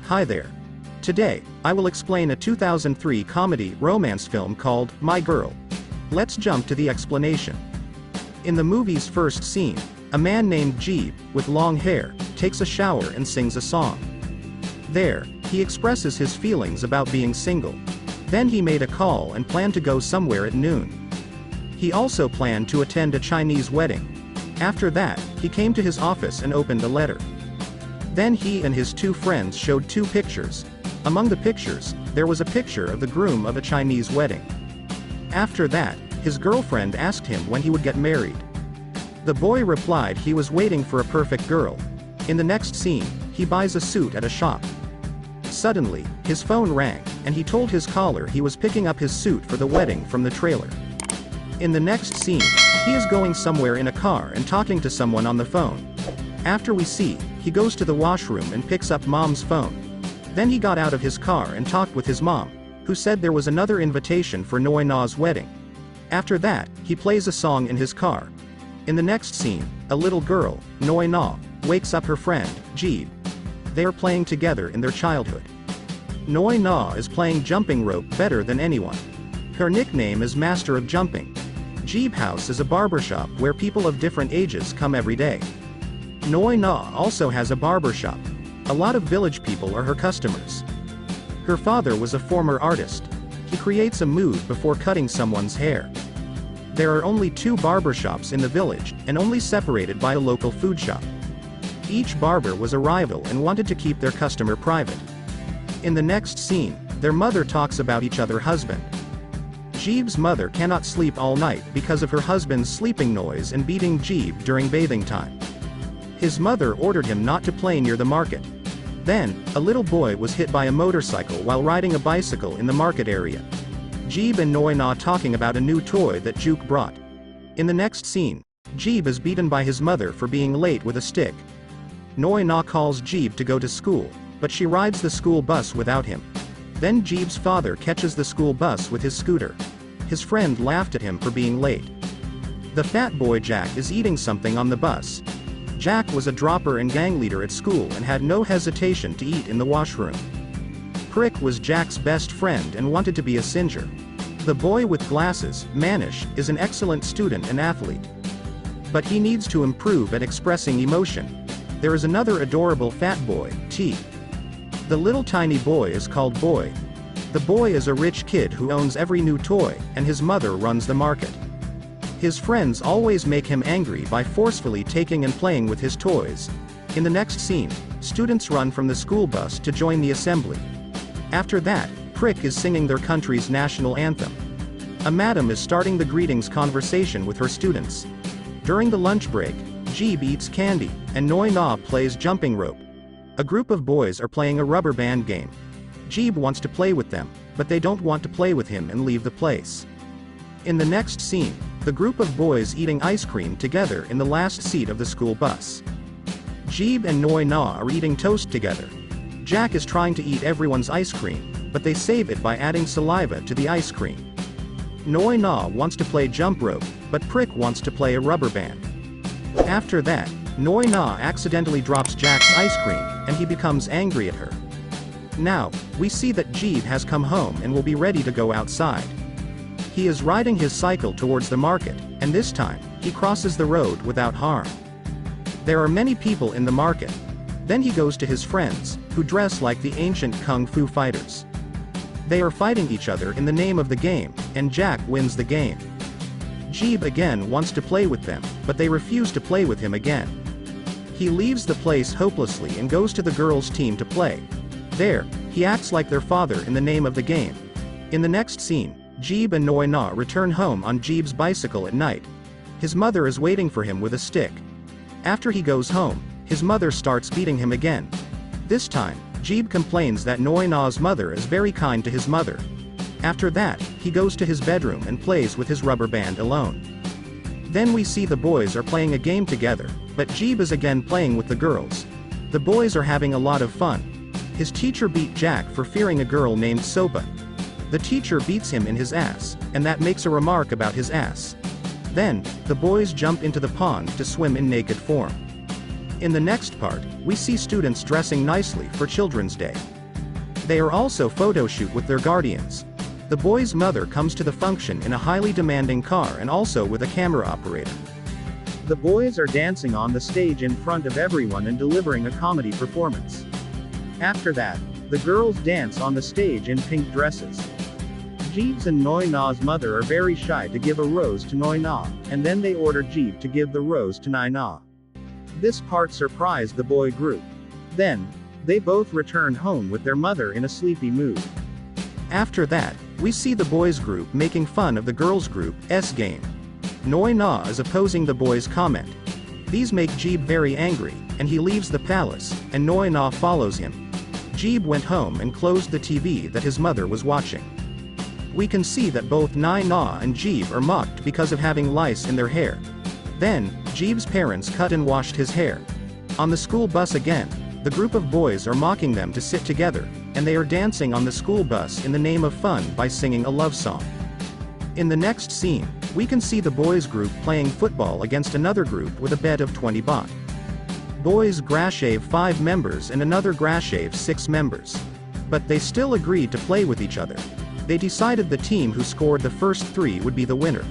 Hi there. Today, I will explain a 2003 comedy romance film called My Girl. Let's jump to the explanation. In the movie's first scene, a man named Jeeb, with long hair, takes a shower and sings a song. There, he expresses his feelings about being single. Then he made a call and planned to go somewhere at noon. He also planned to attend a Chinese wedding. After that, he came to his office and opened a letter. Then he and his two friends showed two pictures. Among the pictures, there was a picture of the groom of a Chinese wedding. After that, his girlfriend asked him when he would get married. The boy replied he was waiting for a perfect girl. In the next scene, he buys a suit at a shop. Suddenly, his phone rang, and he told his caller he was picking up his suit for the wedding from the trailer. In the next scene, he is going somewhere in a car and talking to someone on the phone. After we see, he goes to the washroom and picks up mom's phone. Then he got out of his car and talked with his mom, who said there was another invitation for Noi Na's wedding. After that, he plays a song in his car. In the next scene, a little girl, Noi Na, wakes up her friend, Jeeb. They are playing together in their childhood. Noi Na is playing jumping rope better than anyone. Her nickname is Master of Jumping. Jeeb House is a barbershop where people of different ages come every day. Noi Na also has a barbershop. A lot of village people are her customers. Her father was a former artist. He creates a mood before cutting someone's hair. There are only two barbershops in the village, and only separated by a local food shop. Each barber was a rival and wanted to keep their customer private. In the next scene, their mother talks about each other's husband. Jeeb's mother cannot sleep all night because of her husband's sleeping noise and beating Jeeb during bathing time. His mother ordered him not to play near the market. Then, a little boy was hit by a motorcycle while riding a bicycle in the market area. Jeeb and Noi Na talking about a new toy that Juke brought. In the next scene, Jeeb is beaten by his mother for being late with a stick. Noi Na calls Jeeb to go to school, but she rides the school bus without him. Then Jeeb's father catches the school bus with his scooter. His friend laughed at him for being late. The fat boy Jack is eating something on the bus. Jack was a dropper and gang leader at school and had no hesitation to eat in the washroom. Prick was Jack's best friend and wanted to be a singer. The boy with glasses, Manish, is an excellent student and athlete. But he needs to improve at expressing emotion. There is another adorable fat boy, T. The little tiny boy is called Boy. The boy is a rich kid who owns every new toy, and his mother runs the market. His friends always make him angry by forcefully taking and playing with his toys. In the next scene, students run from the school bus to join the assembly. After that, Prick is singing their country's national anthem. A madam is starting the greetings conversation with her students. During the lunch break, Jeeb eats candy, and Noi Na plays jumping rope. A group of boys are playing a rubber band game. Jeeb wants to play with them, but they don't want to play with him and leave the place. In the next scene, the group of boys eating ice cream together in the last seat of the school bus. Jeeb and Noi Na are eating toast together. Jack is trying to eat everyone's ice cream, but they save it by adding saliva to the ice cream. Noi Na wants to play jump rope, but Prick wants to play a rubber band. After that, Noi Na accidentally drops Jack's ice cream, and he becomes angry at her. Now, we see that Jeeb has come home and will be ready to go outside. He is riding his cycle towards the market, and this time, he crosses the road without harm. There are many people in the market. Then he goes to his friends, who dress like the ancient kung fu fighters. They are fighting each other in the name of the game, and Jack wins the game. Jeeb again wants to play with them, but they refuse to play with him again. He leaves the place hopelessly and goes to the girls' team to play. There, he acts like their father in the name of the game. In the next scene, Jeeb and Noi Na return home on Jeeb's bicycle at night. His mother is waiting for him with a stick. After he goes home, his mother starts beating him again. This time, Jeeb complains that Noi Na's mother is very kind to his mother. After that, he goes to his bedroom and plays with his rubber band alone. Then we see the boys are playing a game together, but Jeeb is again playing with the girls. The boys are having a lot of fun. His teacher beat Jack for fearing a girl named Sopa. The teacher beats him in his ass, and that makes a remark about his ass. Then, the boys jump into the pond to swim in naked form. In the next part, we see students dressing nicely for Children's Day. They are also photo shoot with their guardians. The boy's mother comes to the function in a highly demanding car and also with a camera operator. The boys are dancing on the stage in front of everyone and delivering a comedy performance. After that, the girls dance on the stage in pink dresses. Jeeves and Noi Na's mother are very shy to give a rose to Noi Na, and then they order Jeev to give the rose to Nai Na. This part surprised the boy group. Then, they both return home with their mother in a sleepy mood. After that, we see the boys group making fun of the girls group's game. Noi Na is opposing the boys' comment. These make Jeeb very angry, and he leaves the palace, and Noi Na follows him. Jeeb went home and closed the TV that his mother was watching. We can see that both Nai Na and Jeeb are mocked because of having lice in their hair. Then, Jeeb's parents cut and washed his hair. On the school bus again, the group of boys are mocking them to sit together, and they are dancing on the school bus in the name of fun by singing a love song. In the next scene, we can see the boys group playing football against another group with a bet of 20 baht. Boys grashave 5 members and another grashave 6 members. But they still agreed to play with each other. They decided the team who scored the first 3 would be the winner.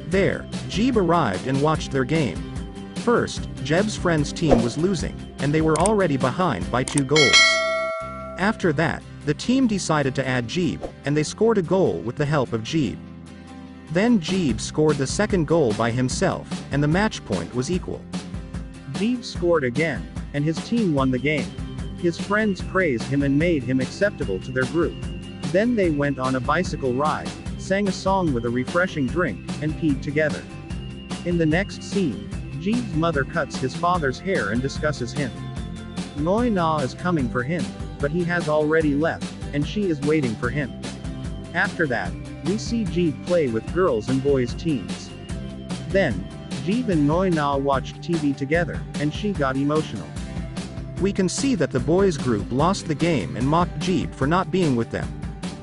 There, Jeeb arrived and watched their game. First, Jeb's friend's team was losing, and they were already behind by 2 goals. After that, the team decided to add Jeeb, and they scored a goal with the help of Jeeb. Then Jeeb scored the second goal by himself, and the match point was equal. Jeeb scored again, and his team won the game. His friends praised him and made him acceptable to their group. Then they went on a bicycle ride, sang a song with a refreshing drink, and peed together. In the next scene, Jeeb's mother cuts his father's hair and discusses him. Noi Na is coming for him, but he has already left, and she is waiting for him. After that, we see Jeeb play with girls and boys teams. Then, Jeeb and Noi Na watched TV together, and she got emotional. We can see that the boys group lost the game and mocked Jeeb for not being with them.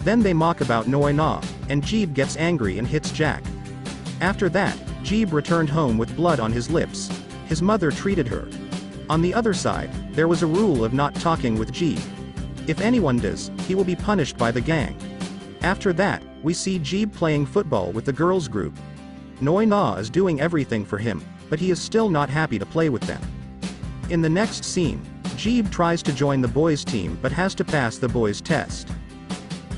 Then they mock about Noi Na, and Jeeb gets angry and hits Jack. After that, Jeeb returned home with blood on his lips. His mother treated her. On the other side, there was a rule of not talking with Jeeb. If anyone does, he will be punished by the gang. After that, we see Jeeb playing football with the girls group. Noi Na is doing everything for him, but he is still not happy to play with them. In the next scene, Jeeb tries to join the boys team but has to pass the boys test.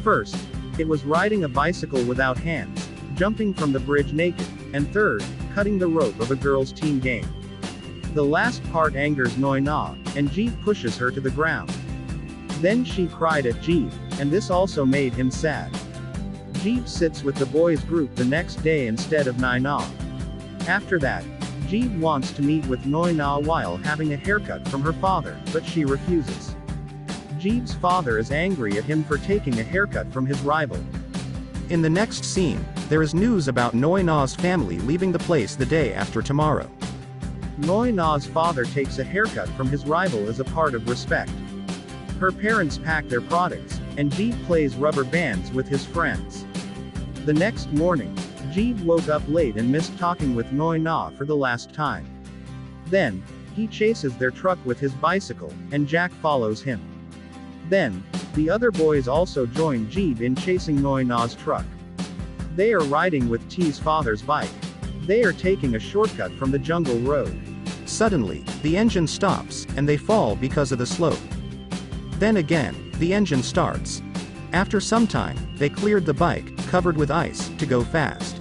First, it was riding a bicycle without hands, jumping from the bridge naked, and third, cutting the rope of a girls' team game. The last part angers Noi Na, and Jeeb pushes her to the ground. Then she cried at Jeeb, and this also made him sad. Jeeb sits with the boys group the next day instead of Nai Na. After that, Jeeb wants to meet with Noi Na while having a haircut from her father, but she refuses. Jeeb's father is angry at him for taking a haircut from his rival. In the next scene, there is news about Noi Na's family leaving the place the day after tomorrow. Noi Na's father takes a haircut from his rival as a part of respect. Her parents pack their products, and Jeeb plays rubber bands with his friends. The next morning, Jeeb woke up late and missed talking with Noi Na for the last time. Then, he chases their truck with his bicycle, and Jack follows him. Then, the other boys also join Jeeb in chasing Noi Na's truck. They are riding with T's father's bike. They are taking a shortcut from the jungle road. Suddenly, the engine stops, and they fall because of the slope. Then again, the engine starts. After some time, they cleared the bike, covered with ice, to go fast.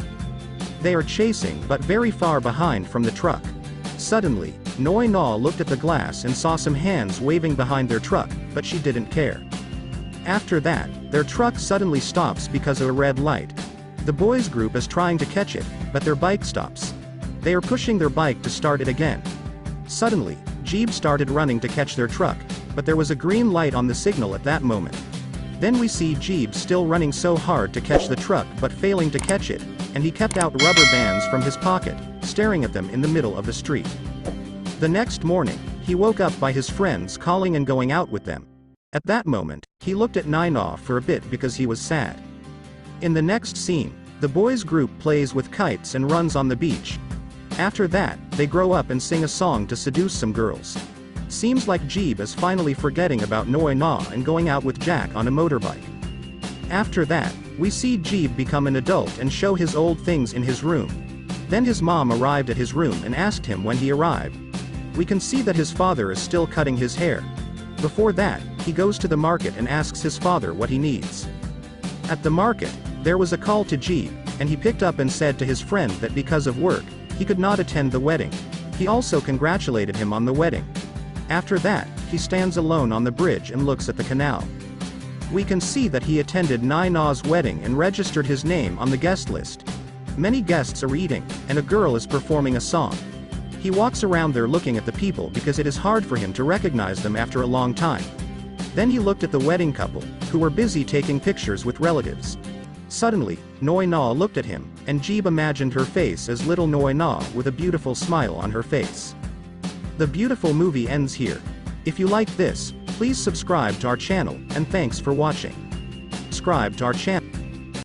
They are chasing but very far behind from the truck. Suddenly, Noi Na looked at the glass and saw some hands waving behind their truck, but she didn't care. After that, their truck suddenly stops because of a red light. The boys group is trying to catch it, but their bike stops. They are pushing their bike to start it again. Suddenly, Jeeb started running to catch their truck, but there was a green light on the signal at that moment. Then we see Jeeb still running so hard to catch the truck but failing to catch it, and he kept out rubber bands from his pocket, staring at them in the middle of the street. The next morning, he woke up by his friends calling and going out with them. At that moment, he looked at Nai Na for a bit because he was sad. In the next scene, the boys group plays with kites and runs on the beach. After that, they grow up and sing a song to seduce some girls. Seems like Jeeb is finally forgetting about Noi Na and going out with Jack on a motorbike. After that, we see Jeeb become an adult and show his old things in his room. Then his mom arrived at his room and asked him when he arrived. We can see that his father is still cutting his hair. Before that, he goes to the market and asks his father what he needs. At the market, there was a call to Jeeb, and he picked up and said to his friend that because of work, he could not attend the wedding. He also congratulated him on the wedding. After that, he stands alone on the bridge and looks at the canal. We can see that he attended Nai Na's wedding and registered his name on the guest list. Many guests are eating, and a girl is performing a song. He walks around there looking at the people because it is hard for him to recognize them after a long time. Then he looked at the wedding couple, who were busy taking pictures with relatives. Suddenly, Noi Na looked at him, and Jeeb imagined her face as little Noi Na with a beautiful smile on her face. The beautiful movie ends here. If you like this, please subscribe to our channel, and thanks for watching. Subscribe to our channel.